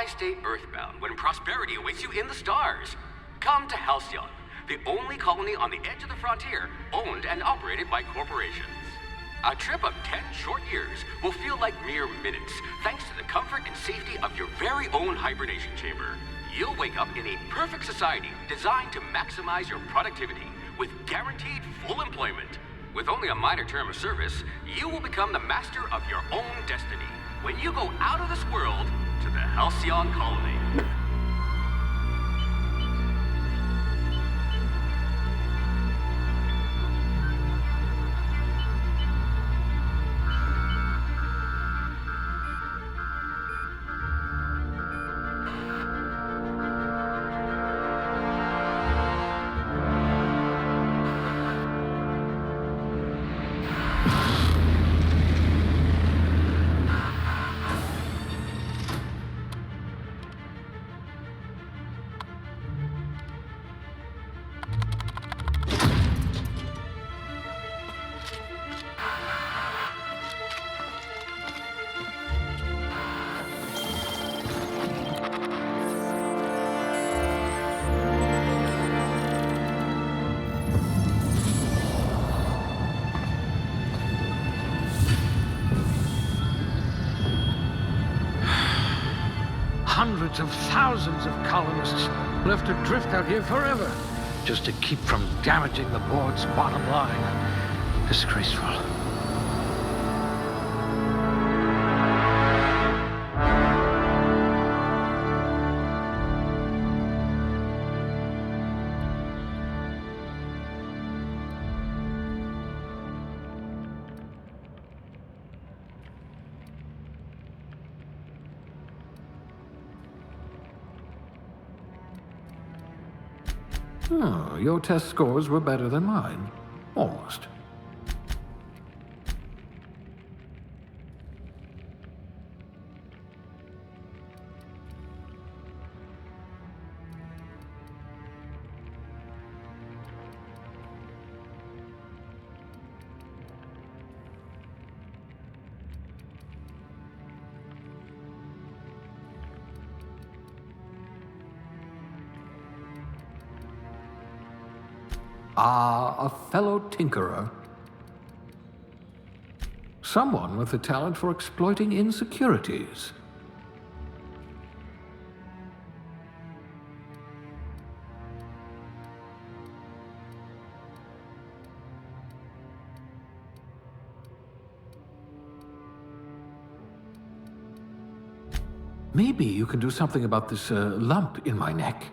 Why stay earthbound when prosperity awaits you in the stars? Come to Halcyon, the only colony on the edge of the frontier, owned and operated by corporations. A trip of 10 short years will feel like mere minutes, thanks to the comfort and safety of your very own hibernation chamber. You'll wake up in a perfect society designed to maximize your productivity, with guaranteed full employment. With only a minor term of service, you will become the master of your own destiny when you go out of this world to the Halcyon colony. Hundreds of thousands of colonists left adrift out here forever, just to keep from damaging the board's bottom line. Disgraceful. Oh, your test scores were better than mine. Almost. Ah, a fellow tinkerer. Someone with a talent for exploiting insecurities. Maybe you can do something about this lump in my neck.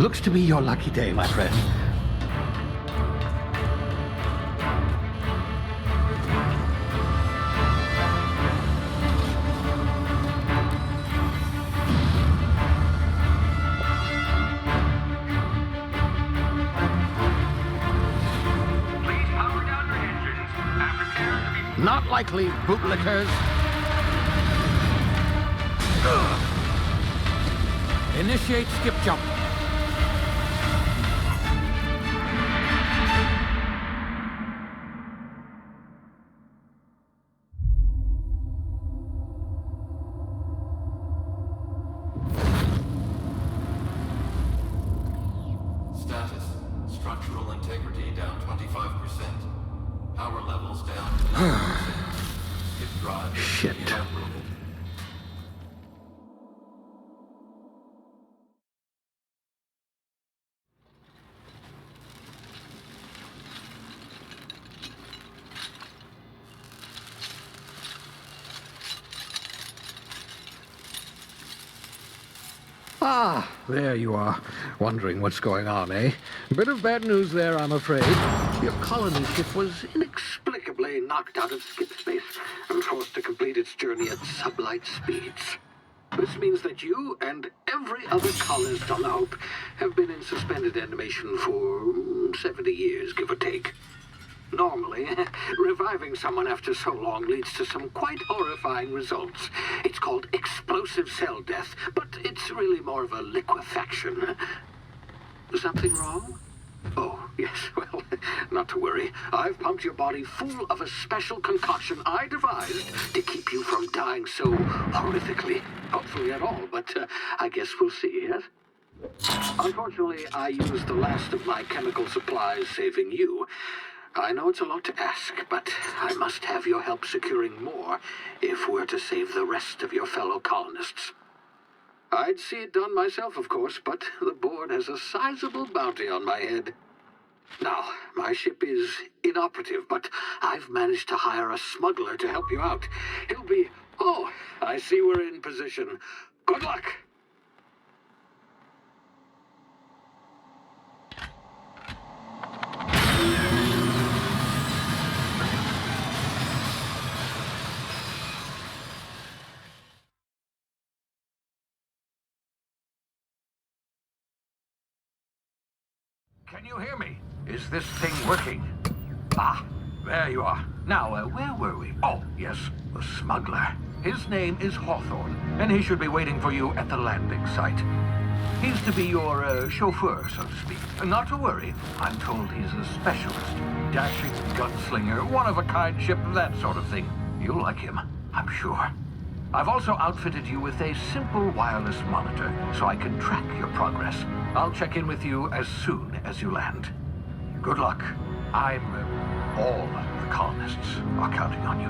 Looks to be your lucky day, my friend. Please power down your engines and prepare to be... Not likely, bootlickers. Initiate skip jump. Status. Structural integrity down 25%. Power levels down to 90%. Hit drive. Shit. Inoperable. Ah, there you are. Wondering what's going on, eh? Bit of bad news there, I'm afraid. Your colony ship was inexplicably knocked out of skip space and forced to complete its journey at sublight speeds. This means that you and every other colonist on the Hope have been in suspended animation for 70 years, give or take. Normally, reviving someone after so long leads to some quite horrifying results. It's called explosive cell death, but it's really more of a liquefaction. Something wrong? Oh, yes, well, not to worry. I've pumped your body full of a special concoction I devised to keep you from dying so horrifically. Hopefully at all, but I guess we'll see, yes? Unfortunately, I used the last of my chemical supplies saving you. I know it's a lot to ask, but I must have your help securing more if we're to save the rest of your fellow colonists. I'd see it done myself, of course, but the board has a sizable bounty on my head. Now, my ship is inoperative, but I've managed to hire a smuggler to help you out. He'll be... Oh, I see we're in position. Good luck! Can you hear me? Is this thing working? Ah, there you are. Now, where were we? Oh, yes, the smuggler. His name is Hawthorne, and he should be waiting for you at the landing site. He's to be your chauffeur, so to speak. Not to worry, I'm told he's a specialist. Dashing gunslinger, one-of-a-kind ship, that sort of thing. You'll like him, I'm sure. I've also outfitted you with a simple wireless monitor, so I can track your progress. I'll check in with you as soon as you land. Good luck. All the colonists are counting on you.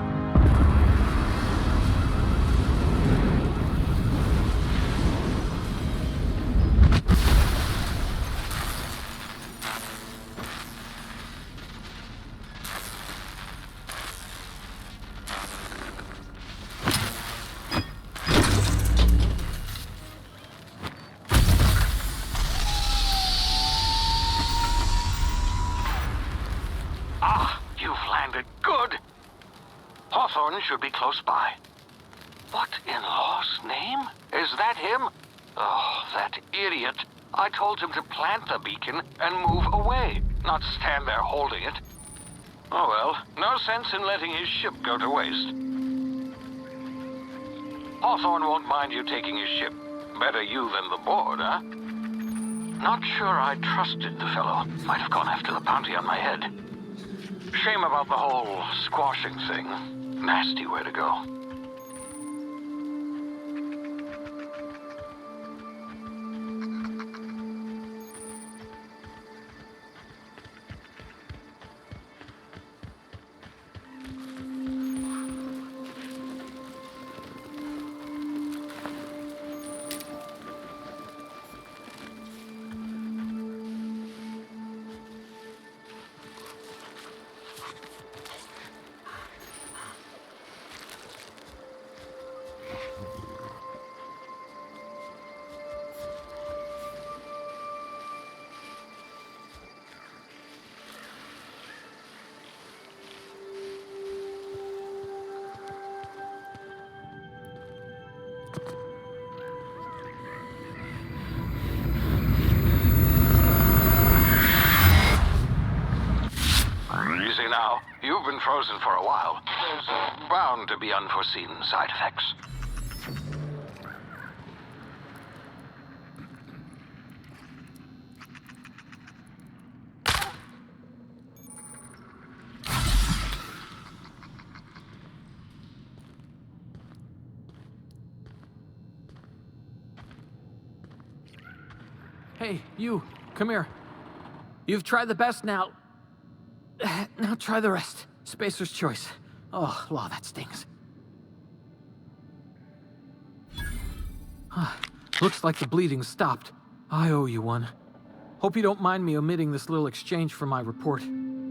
Should be close by. What in law's name? Is that him? Oh, that idiot. I told him to plant the beacon and move away, not stand there holding it. Oh well, no sense in letting his ship go to waste. Hawthorne won't mind you taking his ship. Better you than the board, huh? Not sure I trusted the fellow. Might have gone after the bounty on my head. Shame about the whole squashing thing. Nasty way to go. Easy now. You've been frozen for a while. There's bound to be unforeseen side effects. Hey, you, come here. You've tried the best now. Now try the rest. Spacer's choice. Oh, law, that stings. Looks like the bleeding stopped. I owe you one. Hope you don't mind me omitting this little exchange from my report.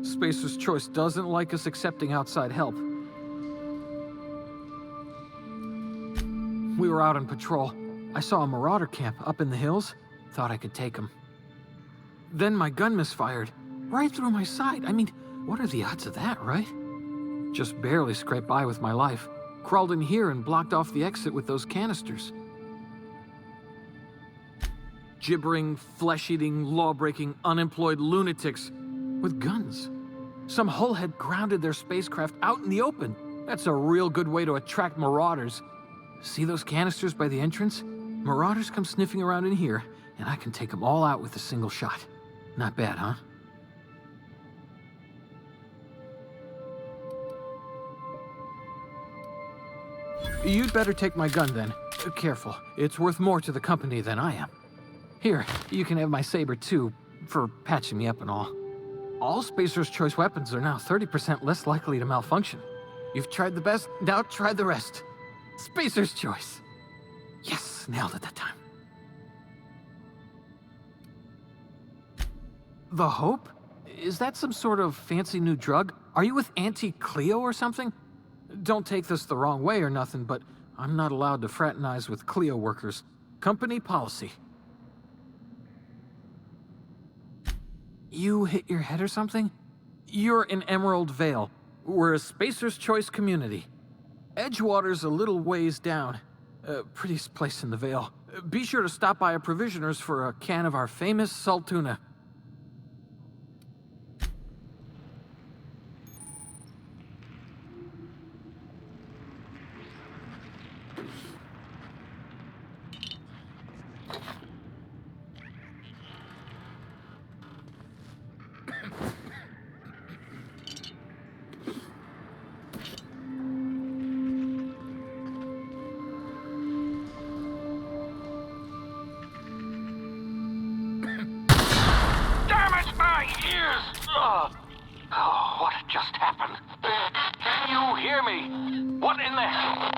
Spacer's choice doesn't like us accepting outside help. We were out on patrol. I saw a marauder camp up in the hills. Thought I could take him. Then my gun misfired. Right through my side. I mean, what are the odds of that, right? Just barely scraped by with my life. Crawled in here and blocked off the exit with those canisters. Gibbering, flesh-eating, law-breaking, unemployed lunatics with guns. Some hullhead grounded their spacecraft out in the open. That's a real good way to attract marauders. See those canisters by the entrance? Marauders come sniffing around in here, and I can take them all out with a single shot. Not bad, huh? You'd better take my gun then. Careful, it's worth more to the company than I am. Here, you can have my saber too, for patching me up and all. All Spacer's Choice weapons are now 30% less likely to malfunction. You've tried the best, now try the rest. Spacer's Choice. Yes, nailed it that time. The Hope? Is that some sort of fancy new drug? Are you with Auntie Cleo or something? Don't take this the wrong way or nothing, but I'm not allowed to fraternize with Cleo workers. Company policy. You hit your head or something? You're in Emerald Vale. We're a Spacer's Choice community. Edgewater's a little ways down. Prettiest place in the Vale. Be sure to stop by a provisioner's for a can of our famous salt tuna. What just happened? Can you hear me? What in the hell?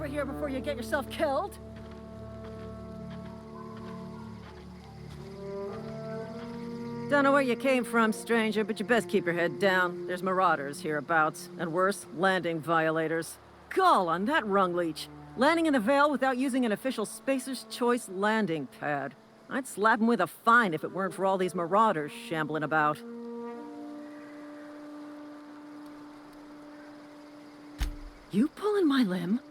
over here before you get yourself killed. Don't know where you came from, stranger, but you best keep your head down. There's marauders hereabouts, and worse, landing violators. Gall on that rung leech. Landing in the Vale without using an official Spacer's Choice landing pad. I'd slap him with a fine if it weren't for all these marauders shambling about. You pulling my limb?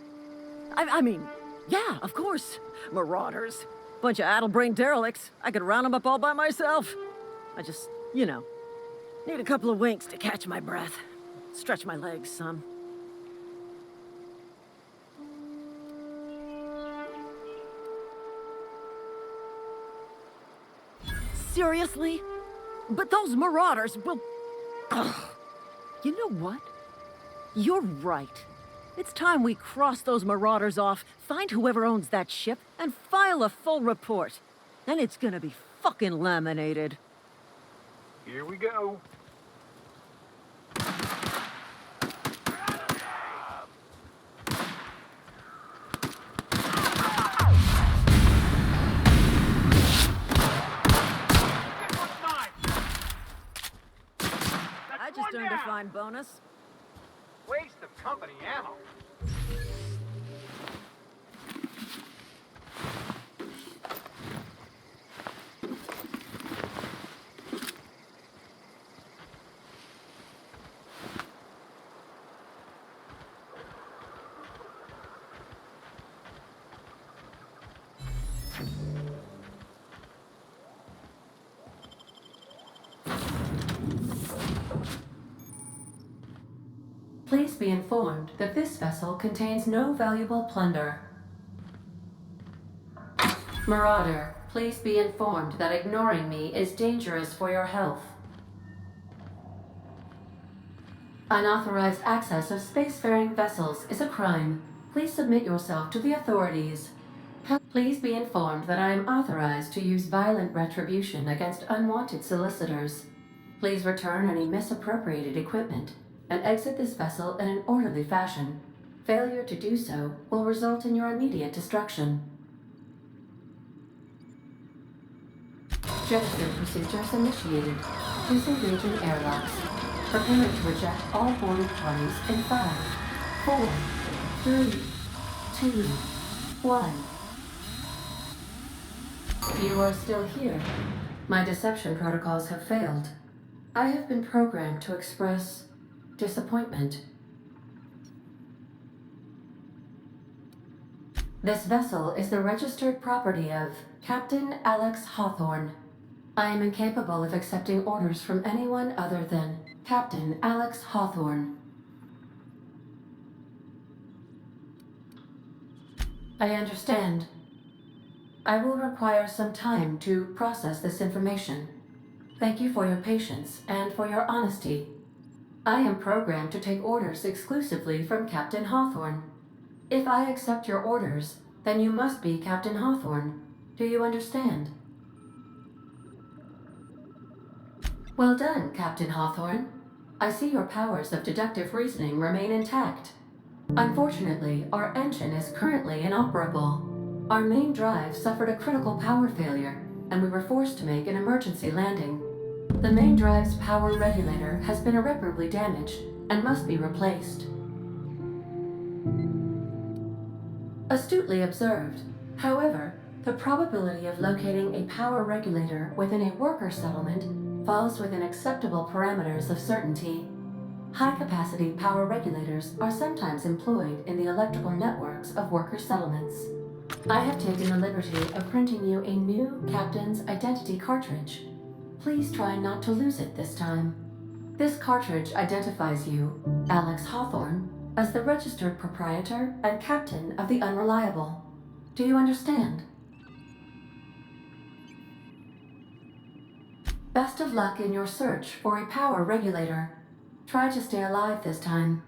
I mean, yeah, of course. Marauders. Bunch of addle-brained derelicts. I could round them up all by myself. I just, need a couple of winks to catch my breath. Stretch my legs some. Seriously? But those marauders will... Ugh. You know what? You're right. It's time we cross those marauders off, find whoever owns that ship, and file a full report. And it's gonna be fucking laminated. Here we go. I just earned a fine bonus. Waste of company ammo. Please be informed that this vessel contains no valuable plunder. Marauder, please be informed that ignoring me is dangerous for your health. Unauthorized access of spacefaring vessels is a crime. Please submit yourself to the authorities. Please be informed that I am authorized to use violent retribution against unwanted solicitors. Please return any misappropriated equipment and exit this vessel in an orderly fashion. Failure to do so will result in your immediate destruction. Gesture procedures initiated. Disengaging airlocks. Preparing to reject all boarding parties in 5, 4, 3, 2, 1. You are still here. My deception protocols have failed. I have been programmed to express disappointment. This vessel is the registered property of Captain Alex Hawthorne. I am incapable of accepting orders from anyone other than Captain Alex Hawthorne. I understand. I will require some time to process this information. Thank you for your patience and for your honesty. I am programmed to take orders exclusively from Captain Hawthorne. If I accept your orders, then you must be Captain Hawthorne. Do you understand? Well done, Captain Hawthorne. I see your powers of deductive reasoning remain intact. Unfortunately, our engine is currently inoperable. Our main drive suffered a critical power failure, and we were forced to make an emergency landing. The main drive's power regulator has been irreparably damaged and must be replaced. Astutely observed. However, the probability of locating a power regulator within a worker settlement falls within acceptable parameters of certainty. High-capacity power regulators are sometimes employed in the electrical networks of worker settlements. I have taken the liberty of printing you a new Captain's Identity cartridge. Please try not to lose it this time. This cartridge identifies you, Alex Hawthorne, as the registered proprietor and captain of the Unreliable. Do you understand? Best of luck in your search for a power regulator. Try to stay alive this time.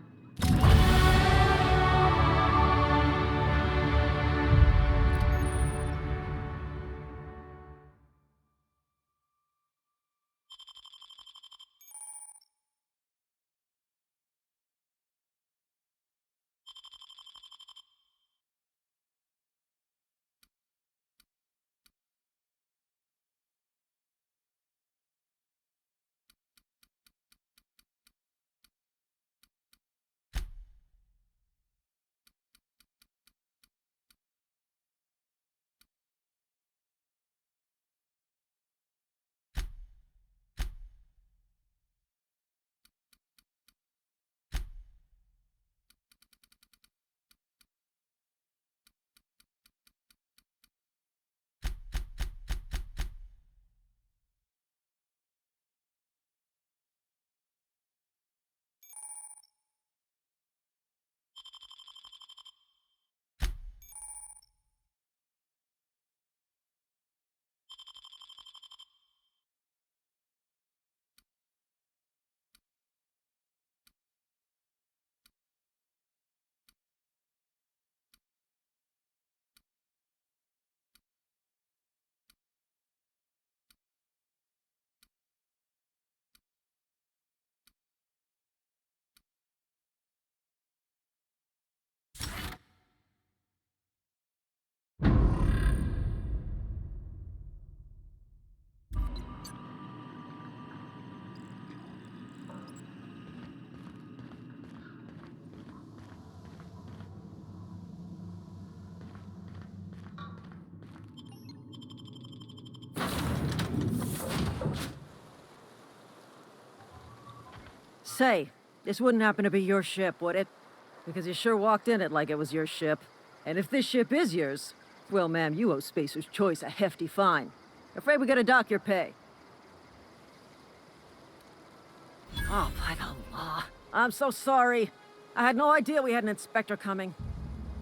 Say, this wouldn't happen to be your ship, would it? Because you sure walked in it like it was your ship. And if this ship is yours, well, ma'am, you owe Spacer's Choice a hefty fine. Afraid we gotta dock your pay. Oh, by the law. I'm so sorry. I had no idea we had an inspector coming.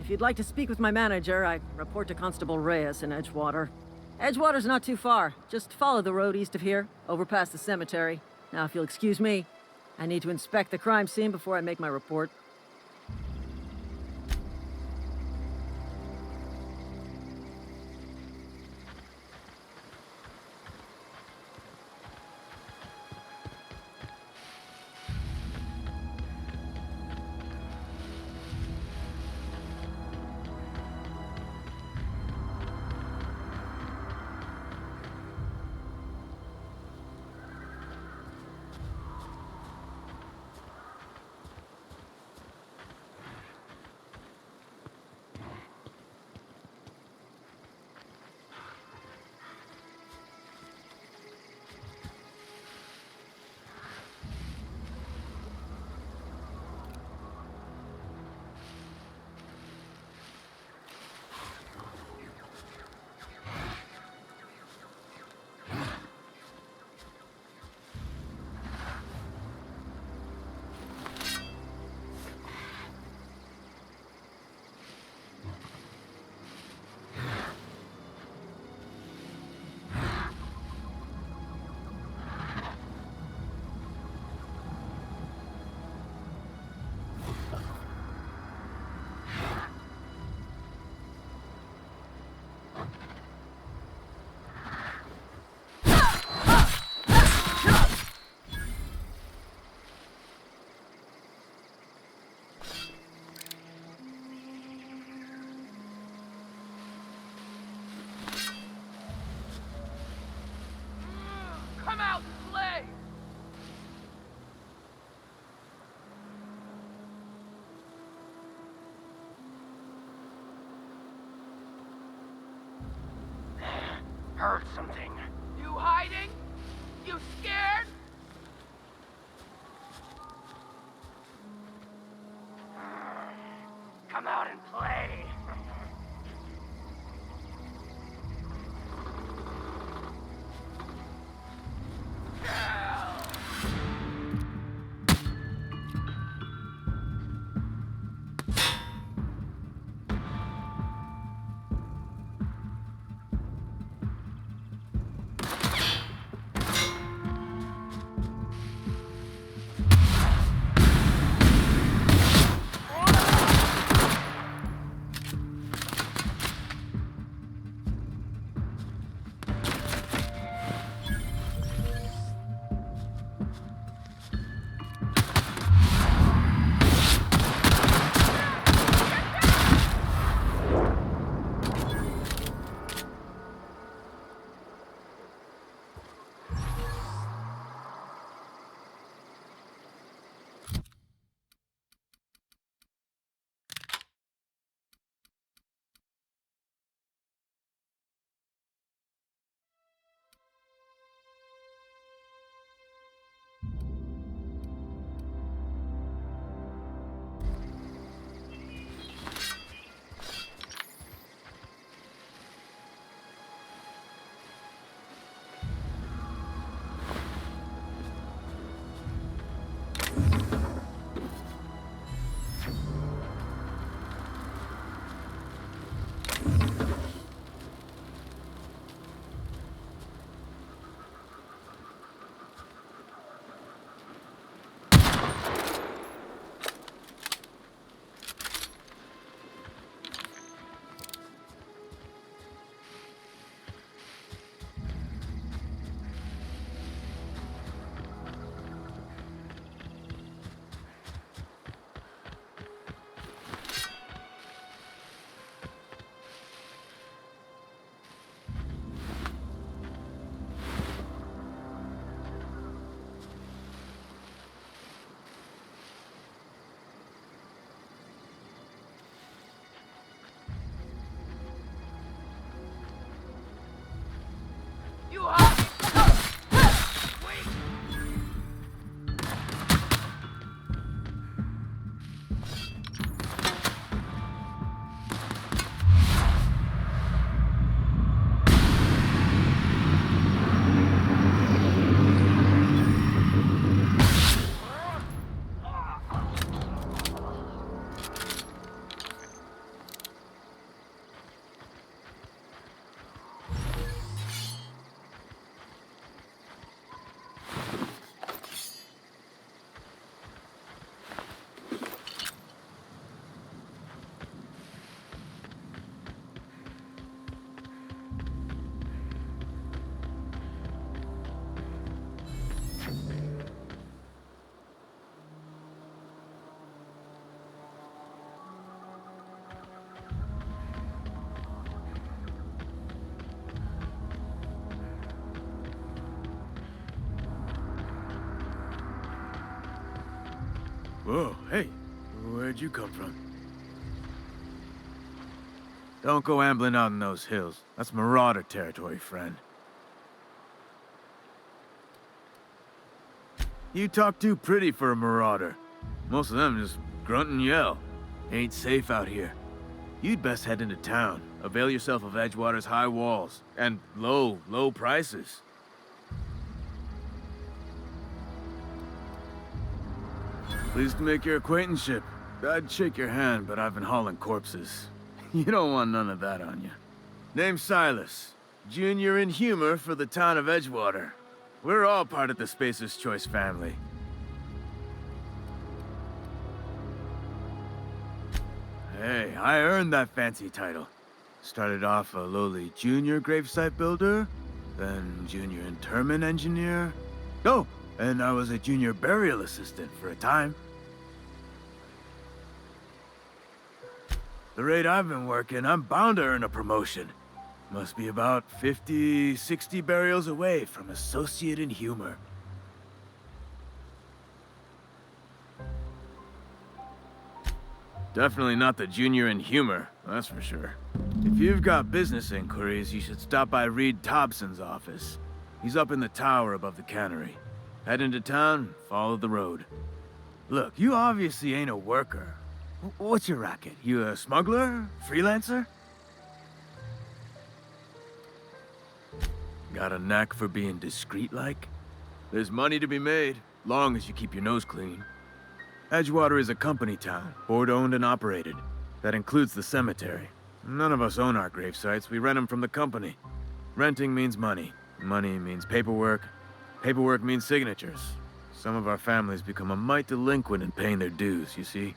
If you'd like to speak with my manager, I'd report to Constable Reyes in Edgewater. Edgewater's not too far. Just follow the road east of here, over past the cemetery. Now, if you'll excuse me, I need to inspect the crime scene before I make my report. Heard something. You hiding? You scared? Come out and play. Whoa, hey, where'd you come from? Don't go ambling out in those hills. That's marauder territory, friend. You talk too pretty for a marauder. Most of them just grunt and yell. Ain't safe out here. You'd best head into town. Avail yourself of Edgewater's high walls. And low prices. Pleased to make your acquaintanceship. I'd shake your hand, but I've been hauling corpses. You don't want none of that on you. Name's Silas. Junior in humor for the town of Edgewater. We're all part of the Spacer's Choice family. Hey, I earned that fancy title. Started off a lowly junior gravesite builder, then junior interment engineer. Oh, and I was a junior burial assistant for a time. The rate I've been working, I'm bound to earn a promotion. Must be about 50, 60 burials away from associate in humor. Definitely not the junior in humor, that's for sure. If you've got business inquiries, you should stop by Reed Thompson's office. He's up in the tower above the cannery. Head into town, follow the road. Look, you obviously ain't a worker. What's your racket? You a smuggler? Freelancer? Got a knack for being discreet-like? There's money to be made, long as you keep your nose clean. Edgewater is a company town, board-owned and operated. That includes the cemetery. None of us own our gravesites, we rent them from the company. Renting means money. Money means paperwork. Paperwork means signatures. Some of our families become a mite delinquent in paying their dues, you see?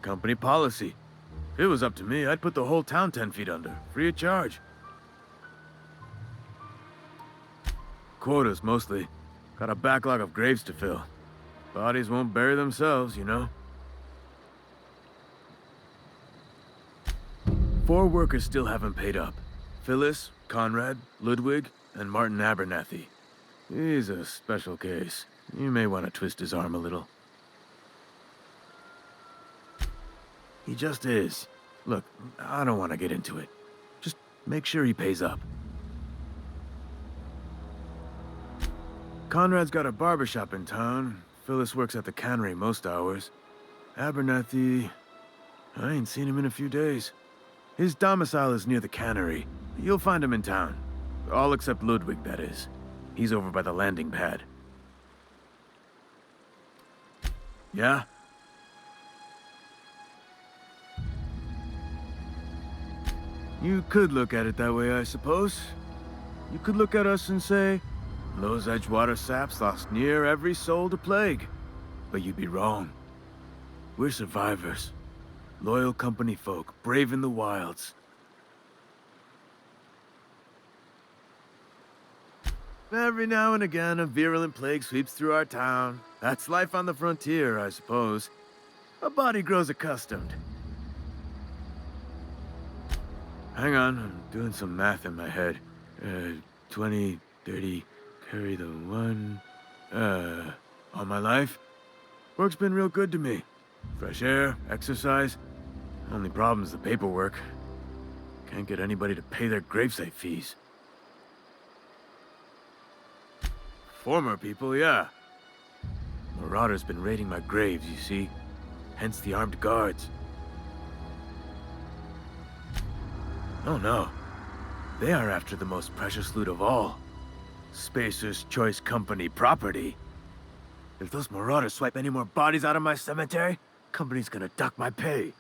Company policy. If it was up to me, I'd put the whole town 10 feet under, free of charge. Quotas, mostly. Got a backlog of graves to fill. Bodies won't bury themselves, you know? 4 workers still haven't paid up. Phyllis, Conrad, Ludwig, and Martin Abernathy. He's a special case. You may want to twist his arm a little. He just is. Look, I don't want to get into it. Just make sure he pays up. Conrad's got a barbershop in town. Phyllis works at the cannery most hours. Abernathy... I ain't seen him in a few days. His domicile is near the cannery. You'll find him in town. All except Ludwig, that is. He's over by the landing pad. Yeah? You could look at it that way, I suppose. You could look at us and say, those Edgewater saps lost near every soul to plague. But you'd be wrong. We're survivors. Loyal company folk, brave in the wilds. Every now and again, a virulent plague sweeps through our town. That's life on the frontier, I suppose. A body grows accustomed. Hang on, I'm doing some math in my head. 20, 30, carry the 1... all my life? Work's been real good to me. Fresh air, exercise. Only problem's the paperwork. Can't get anybody to pay their gravesite fees. Former people, yeah. Marauders been raiding my graves, you see. Hence the armed guards. Oh no. They are after the most precious loot of all. Spacer's Choice Company property. If those marauders swipe any more bodies out of my cemetery, company's gonna dock my pay.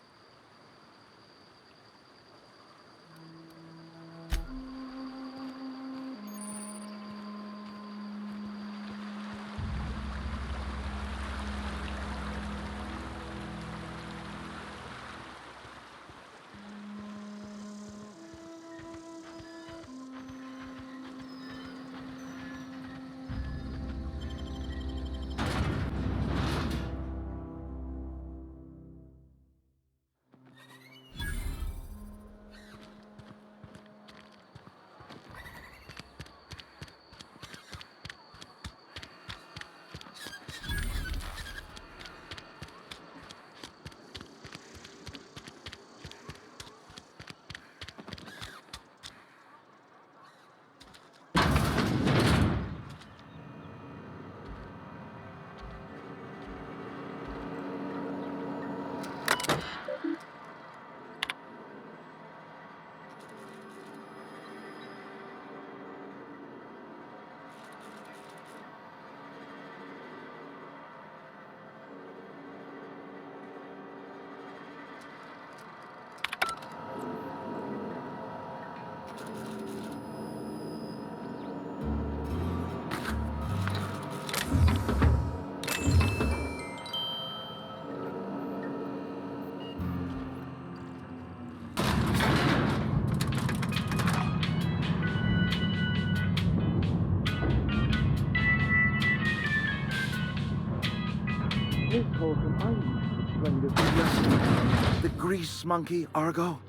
Miss Holcomb, I need to explain this to you. The grease monkey, Argo?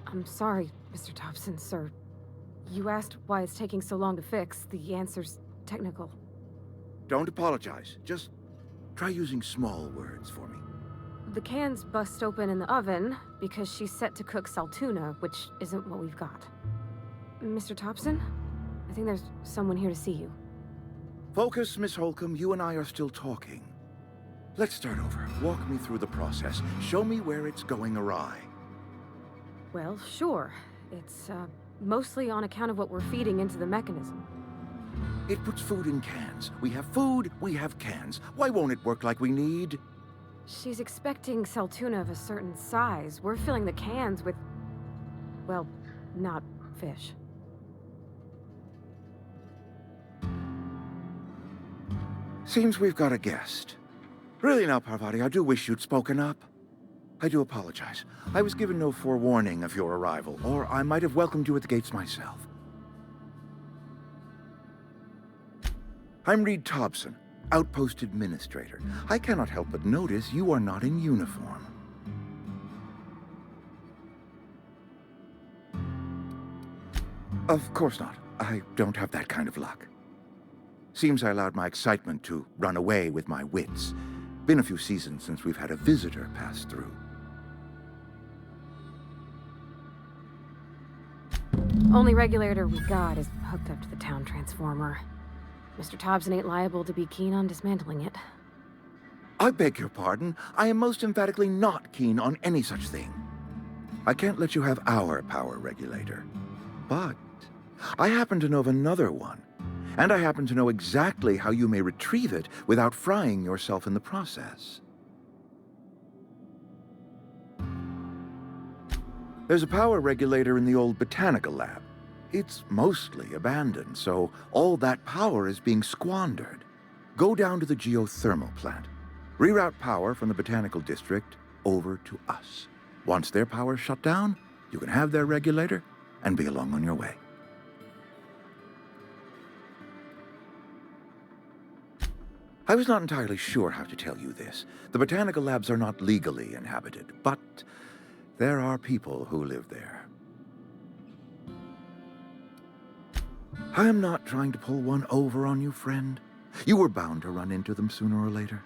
I'm sorry, Mr. Thompson, sir. You asked why it's taking so long to fix. The answer's technical. Don't apologize. Just try using small words for me. The cans bust open in the oven because she's set to cook saltuna, which isn't what we've got. Mr. Thompson? I think there's someone here to see you. Focus, Miss Holcomb. You and I are still talking. Let's start over. Walk me through the process. Show me where it's going awry. Well, sure. It's, mostly on account of what we're feeding into the mechanism. It puts food in cans. We have food, we have cans. Why won't it work like we need? She's expecting saltuna of a certain size. We're filling the cans with, well, not fish. Seems we've got a guest. Really now, Parvati, I do wish you'd spoken up. I do apologize. I was given no forewarning of your arrival, or I might have welcomed you at the gates myself. I'm Reed Thompson, Outpost Administrator. I cannot help but notice you are not in uniform. Of course not. I don't have that kind of luck. Seems I allowed my excitement to run away with my wits. Been a few seasons since we've had a visitor pass through. Only regulator we got is hooked up to the town transformer. Mr. Thompson ain't liable to be keen on dismantling it. I beg your pardon. I am most emphatically not keen on any such thing. I can't let you have our power regulator. But I happen to know of another one. And I happen to know exactly how you may retrieve it without frying yourself in the process. There's a power regulator in the old botanical lab. It's mostly abandoned, so all that power is being squandered. Go down to the geothermal plant. Reroute power from the botanical district over to us. Once their power's shut down, you can have their regulator and be along on your way. I was not entirely sure how to tell you this. The botanical labs are not legally inhabited, but there are people who live there. I am not trying to pull one over on you, friend. You were bound to run into them sooner or later.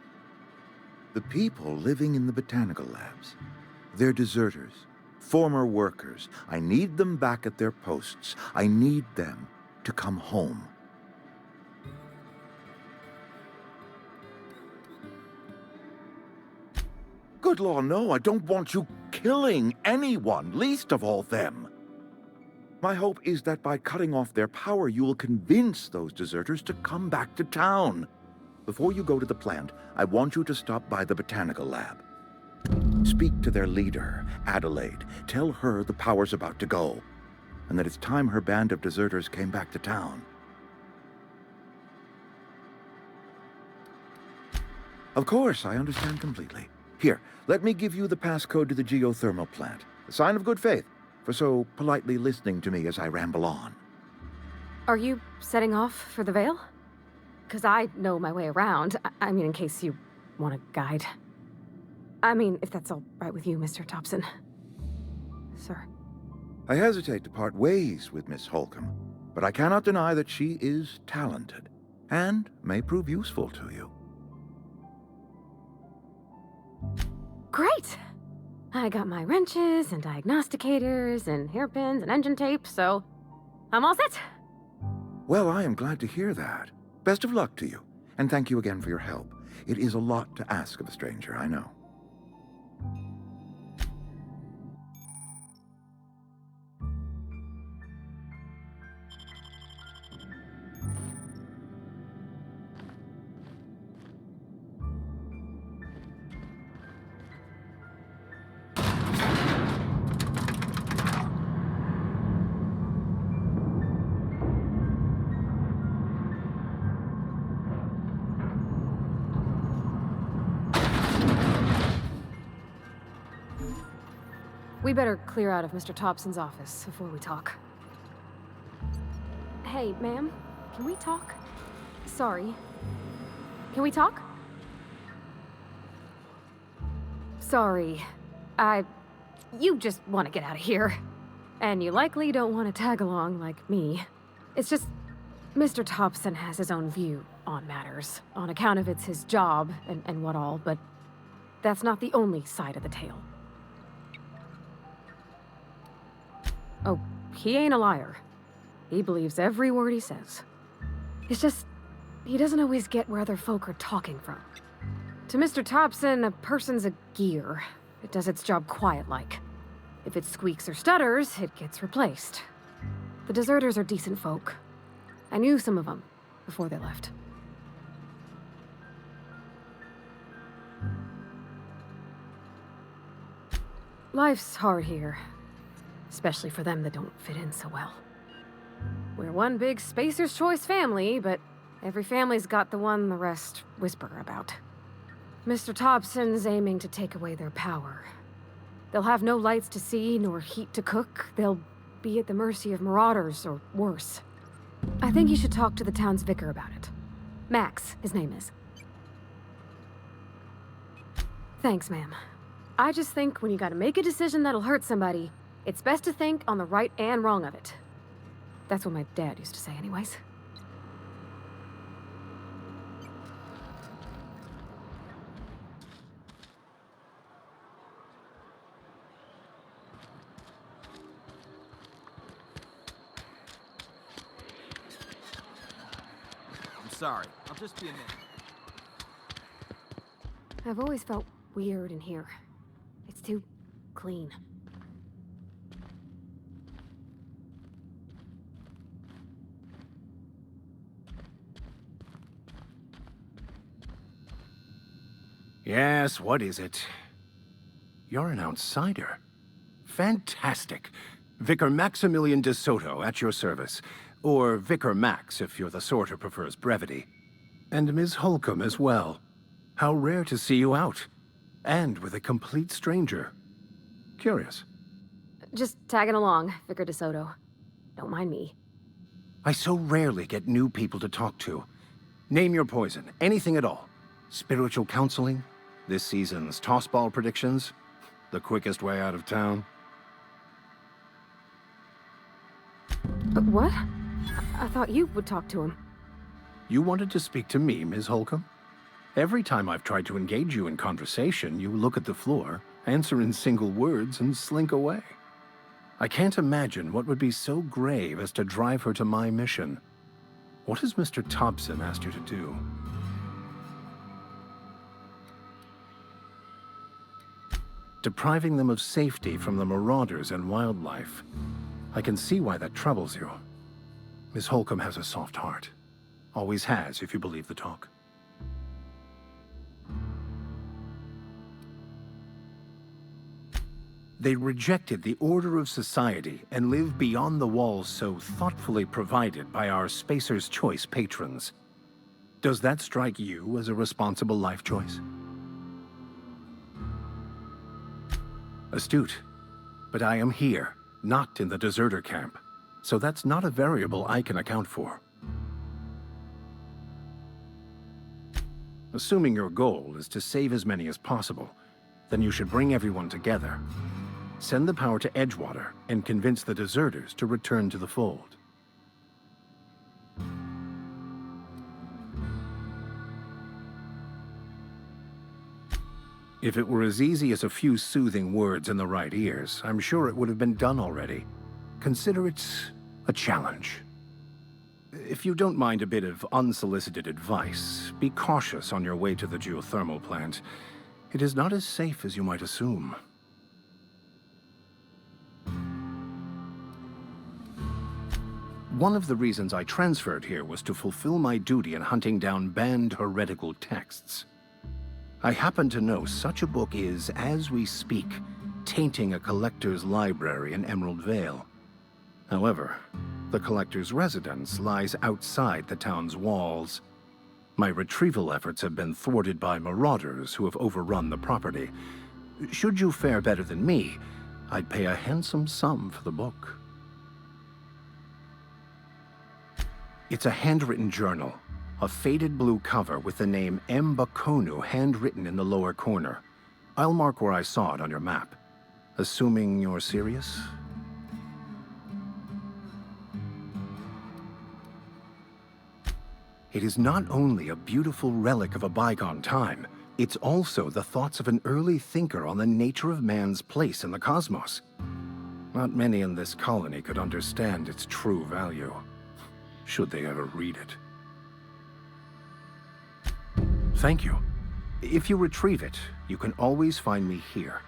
The people living in the botanical labs, they're deserters, former workers. I need them back at their posts. I need them to come home. Good law, no, I don't want you killing anyone, least of all them. My hope is that by cutting off their power, you will convince those deserters to come back to town. Before you go to the plant, I want you to stop by the botanical lab. Speak to their leader, Adelaide. Tell her the power's about to go, and that it's time her band of deserters came back to town. Of course, I understand completely. Here, let me give you the passcode to the geothermal plant. A sign of good faith for so politely listening to me as I ramble on. Are you setting off for the Vale? Because I know my way around. I mean, in case you want a guide. I mean, if that's all right with you, Mr. Thompson. Sir. I hesitate to part ways with Miss Holcomb, but I cannot deny that she is talented and may prove useful to you. Great! I got my wrenches and diagnosticators and hairpins and engine tape, so I'm all set. Well, I am glad to hear that. Best of luck to you, and thank you again for your help. It is a lot to ask of a stranger, I know. We better clear out of Mr. Thompson's office before we talk. Hey, ma'am, can we talk? Sorry. Can we talk? Sorry. You just want to get out of here. And you likely don't want to tag along like me. It's just, Mr. Thompson has his own view on matters, on account of it's his job and what all, but that's not the only side of the tale. Oh, he ain't a liar. He believes every word he says. It's just, he doesn't always get where other folk are talking from. To Mr. Thompson, a person's a gear. It does its job quiet-like. If it squeaks or stutters, it gets replaced. The deserters are decent folk. I knew some of them before they left. Life's hard here, especially for them that don't fit in so well. We're one big Spacer's Choice family, but every family's got the one the rest whisper about. Mr. Thompson's aiming to take away their power. They'll have no lights to see, nor heat to cook. They'll be at the mercy of marauders, or worse. I think you should talk to the town's vicar about it. Max, his name is. Thanks, ma'am. I just think when you gotta make a decision that'll hurt somebody, it's best to think on the right and wrong of it. That's what my dad used to say anyways. Sorry, I'll just be a minute. I've always felt weird in here. It's too clean. Yes, what is it? You're an outsider. Fantastic. Vicar Maximilian de Soto, at your service. Or Vicar Max, if you're the sort who prefers brevity. And Ms. Holcomb as well. How rare to see you out. And with a complete stranger. Curious. Just tagging along, Vicar de Soto. Don't mind me. I so rarely get new people to talk to. Name your poison, anything at all. Spiritual counseling? This season's tossball predictions? The quickest way out of town? What? I thought you would talk to him. You wanted to speak to me, Ms. Holcomb? Every time I've tried to engage you in conversation, you look at the floor, answer in single words, and slink away. I can't imagine what would be so grave as to drive her to my mission. What has Mr. Thompson asked you to do? Depriving them of safety from the marauders and wildlife. I can see why that troubles you. Miss Holcomb has a soft heart. Always has, if you believe the talk. They rejected the order of society and live beyond the walls so thoughtfully provided by our Spacer's Choice patrons. Does that strike you as a responsible life choice? Astute. But I am here, not in the deserter camp. So that's not a variable I can account for. Assuming your goal is to save as many as possible, then you should bring everyone together. Send the power to Edgewater and convince the deserters to return to the fold. If it were as easy as a few soothing words in the right ears, I'm sure it would have been done already. Consider it a challenge. If you don't mind a bit of unsolicited advice, be cautious on your way to the geothermal plant. It is not as safe as you might assume. One of the reasons I transferred here was to fulfill my duty in hunting down banned heretical texts. I happen to know such a book is, as we speak, tainting a collector's library in Emerald Vale. However, the collector's residence lies outside the town's walls. My retrieval efforts have been thwarted by marauders who have overrun the property. Should you fare better than me, I'd pay a handsome sum for the book. It's a handwritten journal, a faded blue cover with the name M. Bakonu handwritten in the lower corner. I'll mark where I saw it on your map. Assuming you're serious? It is not only a beautiful relic of a bygone time, it's also the thoughts of an early thinker on the nature of man's place in the cosmos. Not many in this colony could understand its true value, should they ever read it. Thank you. If you retrieve it, you can always find me here.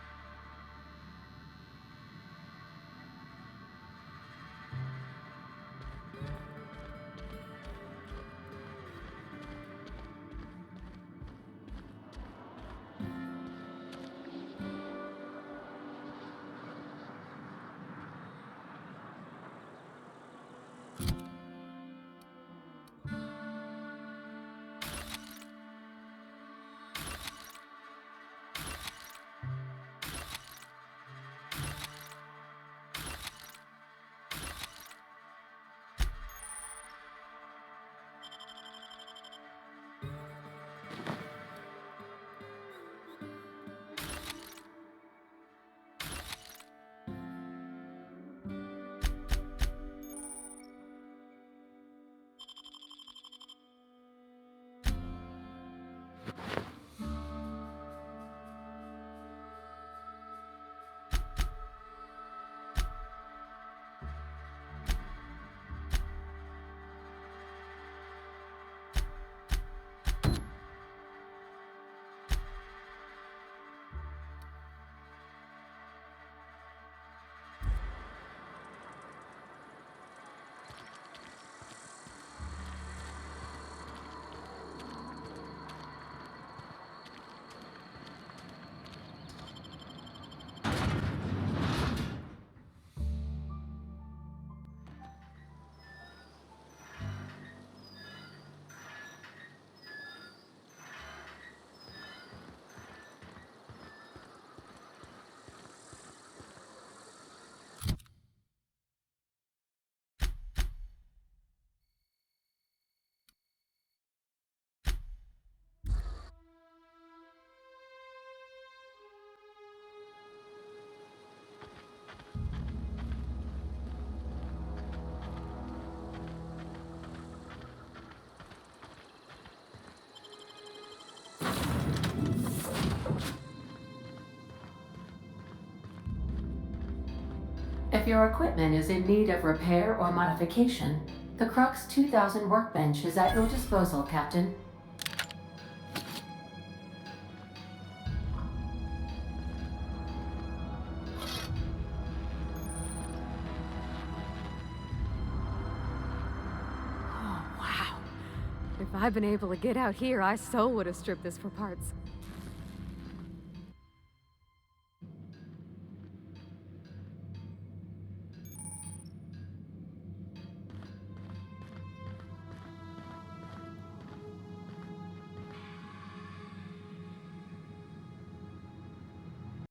If your equipment is in need of repair or modification, the Crux 2000 workbench is at your disposal, Captain. Oh, wow. If I'd been able to get out here, I so would have stripped this for parts.